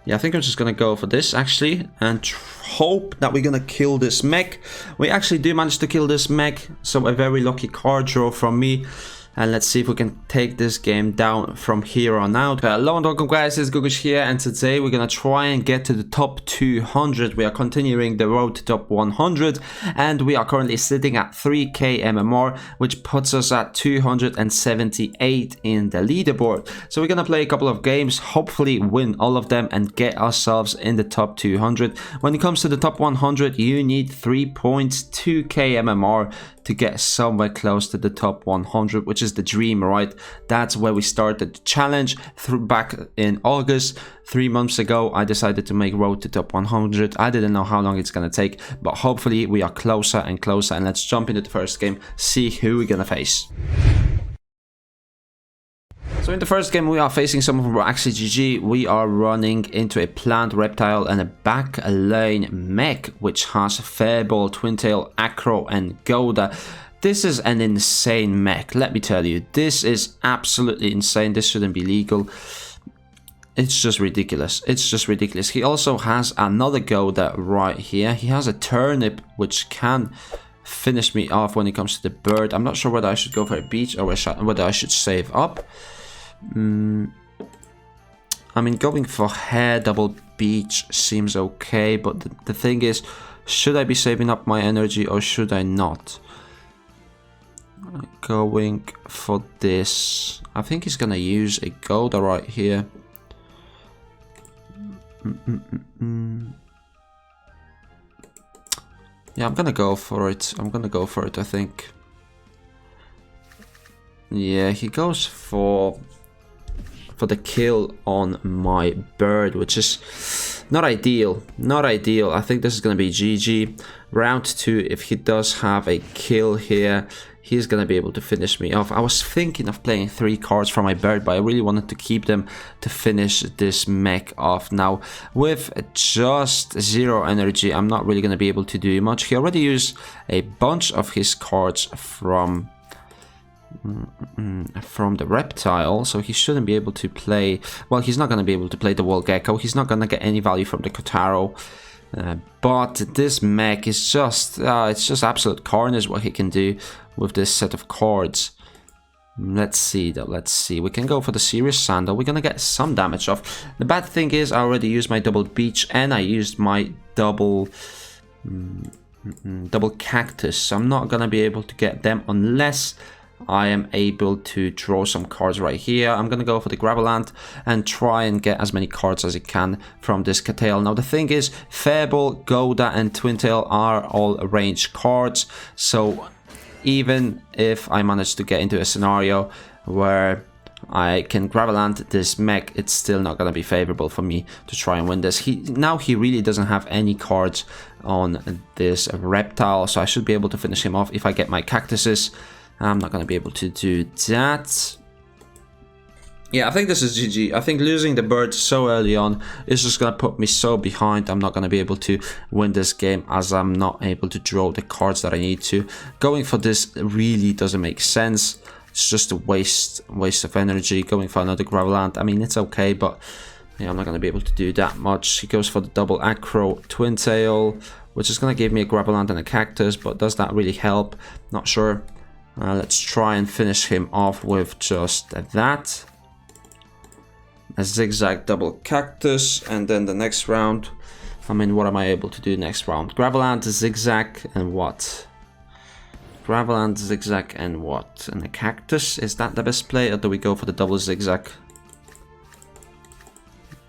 Yeah, I think I'm just gonna go for this actually and hope that we're gonna kill this mech. We actually do manage to kill this mech, so a very lucky card draw from me. And let's see if we can take this game down from here on out. Hello and welcome guys, it's Gugus here, and today we're gonna try and get to the top 200. We are continuing the road to top 100, and we are currently sitting at 3k MMR, which puts us at 278 in the leaderboard. So we're gonna play a couple of games, hopefully win all of them and get ourselves in the top 200. When it comes to the top 100, you need 3.2k MMR to get somewhere close to the top 100, which is the dream, right? That's where we started the challenge back in August. 3 months ago, I decided to make road to top 100. I didn't know how long it's gonna take, but hopefully we are closer and closer. And let's jump into the first game, see who we're gonna face. So in the first game, we are facing someone from Axie GG. We are running into a plant reptile and a back lane mech, which has Fairball, Twintail, Acro, and Goda. This is an insane mech, let me tell you. This is absolutely insane. This shouldn't be legal. It's just ridiculous. It's just ridiculous. He also has another Goda right here. He has a turnip, which can finish me off when it comes to the bird. I'm not sure whether I should go for a beach or whether I should save up. I mean, going for hair double beach seems okay, but the thing is, should I be saving up my energy or should I not? Going for this. I think he's gonna use a Goda right here. Yeah, I'm gonna go for it. I think. Yeah, he goes for the kill on my bird, which is not ideal. I think this is gonna be GG. Round 2, if he does have a kill here, he's gonna be able to finish me off. I was thinking of playing 3 cards from my bird, but I really wanted to keep them to finish this mech off. Now, with just 0 energy, I'm not really gonna be able to do much. He already used a bunch of his cards from the reptile, so he shouldn't be able to play. Well, he's not going to be able to play the wall gecko. He's not going to get any value from the Kotaro, but this mech is just it's just absolute carnage what he can do with this set of cards. Let's see though, let's see. We can go for the serious sandal. We're gonna get some damage off. The bad thing is I already used my double beach and I used my double cactus, so I'm not gonna be able to get them unless I am able to draw some cards right here. I'm gonna go for the Graveland and try and get as many cards as I can from this Cattail. Now the thing is, Fairball, Goda, and Twintail are all range cards, so even if I manage to get into a scenario where I can Graveland this mech, it's still not gonna be favorable for me to try and win this. Now he really doesn't have any cards on this reptile, so I should be able to finish him off if I get my cactuses. I'm not going to be able to do that. Yeah, I think this is GG. I think losing the bird so early on is just going to put me so behind. I'm not going to be able to win this game as I'm not able to draw the cards that I need to. Going for this really doesn't make sense. It's just a waste of energy. Going for another Graveland, I mean, it's okay, but yeah, I'm not going to be able to do that much. He goes for the double Acro Twintail, which is going to give me a Graveland and a cactus, but does that really help? Not sure. Let's try and finish him off with just that. A zigzag double cactus, and then the next round, I mean, what am I able to do next round? Graveland, zigzag, and what? Graveland, zigzag, and what? And a cactus? Is that the best play, or do we go for the double zigzag?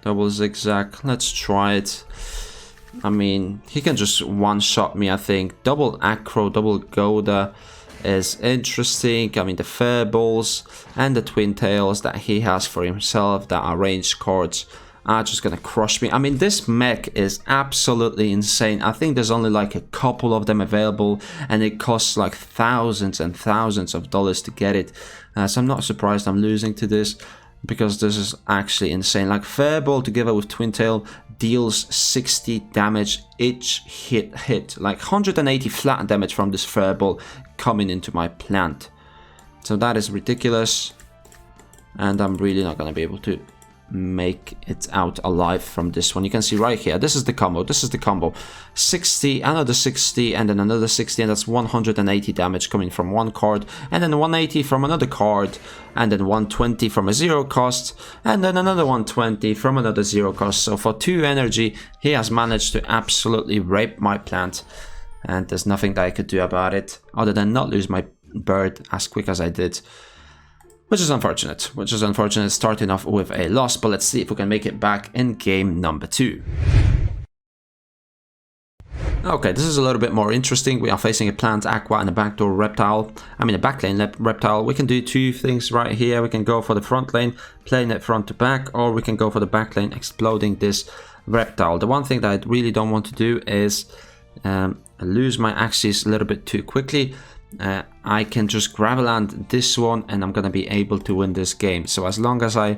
Double zigzag, let's try it. I mean, he can just one-shot me, I think. Double Acro, double Goda is interesting. I mean, the Fairballs and the Twintails that he has for himself that are ranged cards are just gonna crush me. I mean, this mech is absolutely insane. I think there's only like a couple of them available and it costs like thousands and thousands of dollars to get it. So I'm not surprised I'm losing to this, because this is actually insane. Like, Fairball together with Twintail deals 60 damage each hit, like 180 flat damage from this Fairball coming into my plant. So that is ridiculous, and I'm really not gonna be able to make it out alive from this one. You can see right here, this is the combo, 60, another 60, and then another 60, and that's 180 damage coming from one card, and then 180 from another card, and then 120 from a 0 cost, and then another 120 from another 0 cost. So for 2 energy, he has managed to absolutely rape my plant, and there's nothing that I could do about it other than not lose my bird as quick as I did. Which is unfortunate, starting off with a loss, but let's see if we can make it back in game number 2. Okay, this is a little bit more interesting. We are facing a plant, aqua, and a backdoor reptile. I mean a backlane reptile. We can do 2 things right here. We can go for the front lane, playing it front to back, or we can go for the back lane, exploding this reptile. The one thing that I really don't want to do is lose my Axies a little bit too quickly. I can just grab land this one and I'm gonna be able to win this game. So as long as I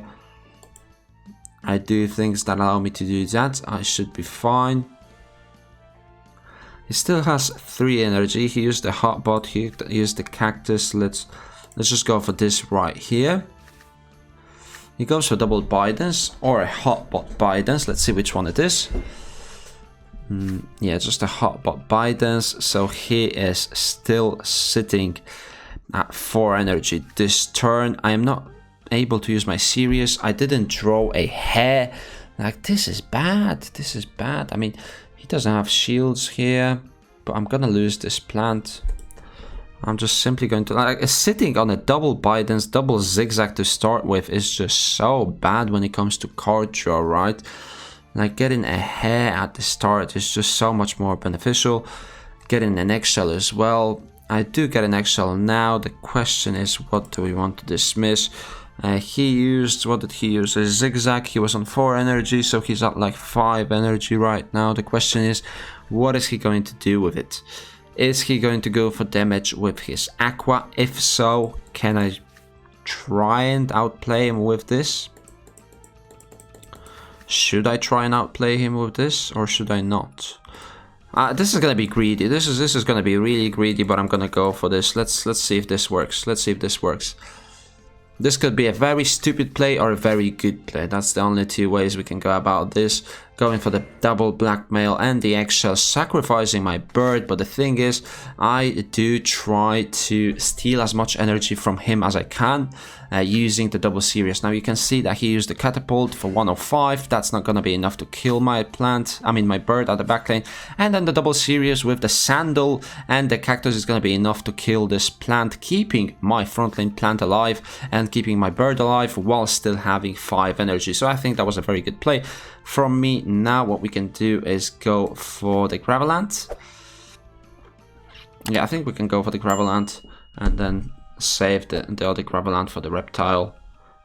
do things that allow me to do that, I should be fine. He still has 3 energy. He used the hotbot, he used the cactus. Let's just go for this right here. He goes for double Bidens or a hotbot Bidens. Let's see which one it is. Yeah, just a hotbot Bidens. So he is still sitting at 4 energy this turn. I am not able to use my Sirius. I didn't draw a hair. Like, this is bad. This is bad. I mean, he doesn't have shields here, but I'm gonna lose this plant. I'm just simply going to, like, sitting on a double Bidens, double zigzag to start with is just so bad when it comes to card draw, right? Like, getting a hair at the start is just so much more beneficial. Getting an eggshell as well. I do get an eggshell now. The question is, what do we want to dismiss? He used, what did he use? A zigzag. He was on 4 energy, so he's at like 5 energy right now. The question is, what is he going to do with it? Is he going to go for damage with his aqua? If so, can I try and outplay him with this? Should I try and outplay him with this, or should I not? This is gonna be greedy. This is gonna be really greedy, but I'm gonna go for this. Let's see if this works. Let's see if this works. This could be a very stupid play or a very good play. That's the only 2 ways we can go about this. Going for the double blackmail and the eggshell, sacrificing my bird. But the thing is, I do try to steal as much energy from him as I can, using the double Sirius. Now you can see that he used the catapult for 105. That's not gonna be enough to kill my plant. I mean my bird at the backlane. And then the double Sirius with the sandal and the cactus is gonna be enough to kill this plant, keeping my front lane plant alive and keeping my bird alive while still having 5 energy. So I think that was a very good play from me. Now what we can do is go for the Gravelant. Yeah, I think we can go for the Gravelant and then save the other Gravelant for the reptile.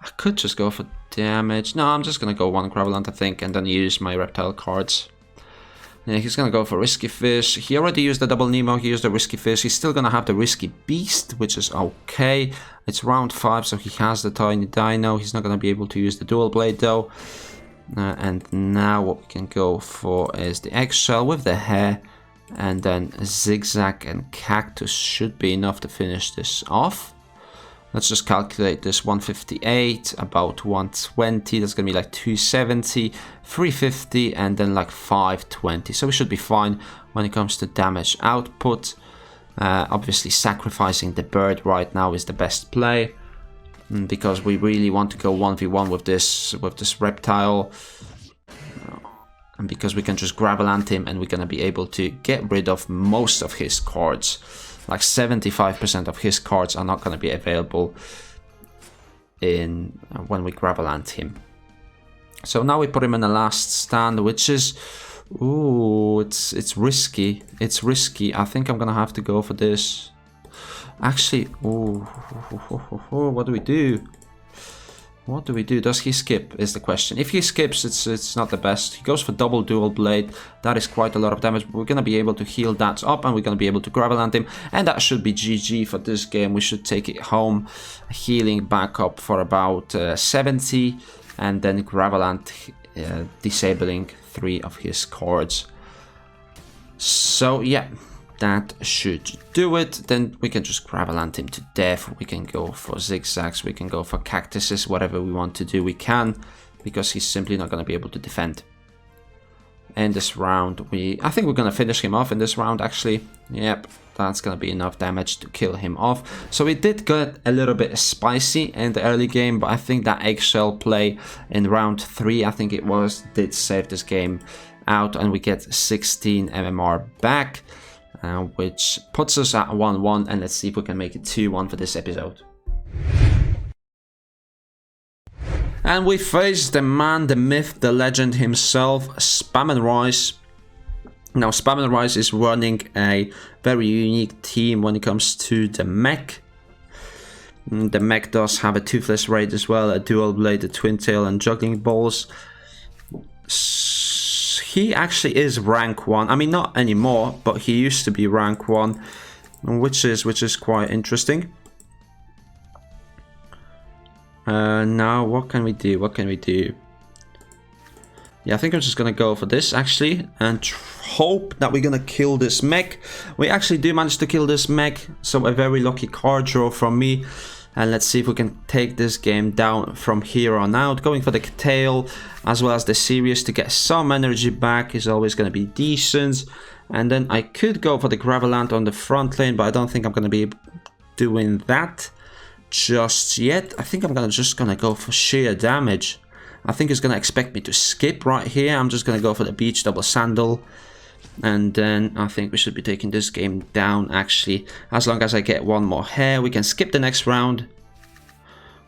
I could just go for damage. No, I'm just gonna go 1 Gravelant, I think, and then use my reptile cards. Yeah, he's gonna go for Risky Fish. He already used the double Nemo, he used the Risky Fish. He's still gonna have the Risky Beast, which is okay. It's round 5, so he has the Tiny Dino. He's not gonna be able to use the Dual Blade though. And now what we can go for is the eggshell with the hair, and then zigzag and cactus should be enough to finish this off. Let's just calculate this. 158, about 120, that's gonna be like 270, 350, and then like 520. So we should be fine when it comes to damage output. Obviously sacrificing the bird right now is the best play, because we really want to go 1v1 with this reptile, and because we can just Gravelant him and we're gonna be able to get rid of most of his cards. Like 75% of his cards are not gonna be available in when we Gravelant him. So now we put him in the last stand, which is, ooh, it's risky. It's risky. I think I'm gonna have to go for this. Actually, ooh, what do we do? What do we do? Does he skip is the question. If he skips, it's not the best. He goes for double Dual Blade. That is quite a lot of damage, but we're going to be able to heal that up, and we're going to be able to Gravelant him, and that should be GG for this game. We should take it home, healing back up for about 70, and then Gravelant, disabling 3 of his cards. So yeah, that should do it. Then we can just Gravelant him to death. We can go for zigzags, we can go for cactuses, whatever we want to do we can. because he's simply not going to be able to defend. In this round, I think we're going to finish him off in this round, actually. Yep, that's going to be enough damage to kill him off. So we did get a little bit spicy in the early game, but I think that eggshell play in round 3, I think it was, did save this game out, and we get 16 MMR back, which puts us at 1-1, and let's see if we can make it 2-1 for this episode. And we face the man, the myth, the legend himself, Spamanrice. Now, Spamanrice is running a very unique team when it comes to the Mech. The Mech does have a Toothless Raid as well, a Dual Blade, a Twin Tail, and Juggling Balls. He actually is rank 1. I mean, not anymore, but he used to be rank 1, which is quite interesting. Now, what can we do? What can we do? Yeah, I think I'm just gonna go for this, actually, and hope that we're gonna kill this Mech. We actually do manage to kill this Mech, so a very lucky card draw from me. And let's see if we can take this game down from here on out. Going for the tail, as well as the Sirius to get some energy back is always gonna be decent. And then I could go for the Gravelant on the front lane, but I don't think I'm gonna be doing that just yet. I think I'm just gonna go for sheer damage. I think he's gonna expect me to skip right here. I'm just gonna go for the beach double sandal, and then I think we should be taking this game down, actually. As long as I get one more hair, we can skip the next round.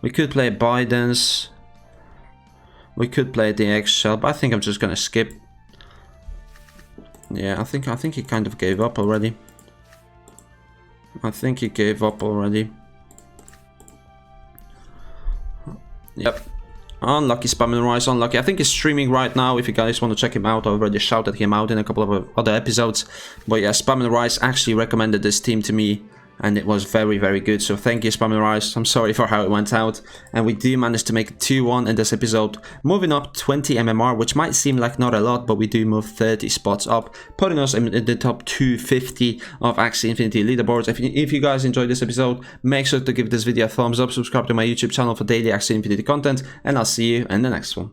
We could play Biden's, we could play the eggshell, but I think I'm just gonna skip. Yeah, I think he kind of gave up already. I think he gave up already. Yep. Unlucky Spamanrice, unlucky. I think he's streaming right now. If you guys want to check him out, I already shouted him out in a couple of other episodes. But yeah, Spamanrice actually recommended this team to me, and it was very, very good. So thank you, Spamanrice. I'm sorry for how it went out. And we do manage to make it 2-1 in this episode, moving up 20 MMR, which might seem like not a lot, but we do move 30 spots up, putting us in the top 250 of Axie Infinity leaderboards. If you guys enjoyed this episode, make sure to give this video a thumbs up, subscribe to my YouTube channel for daily Axie Infinity content, and I'll see you in the next one.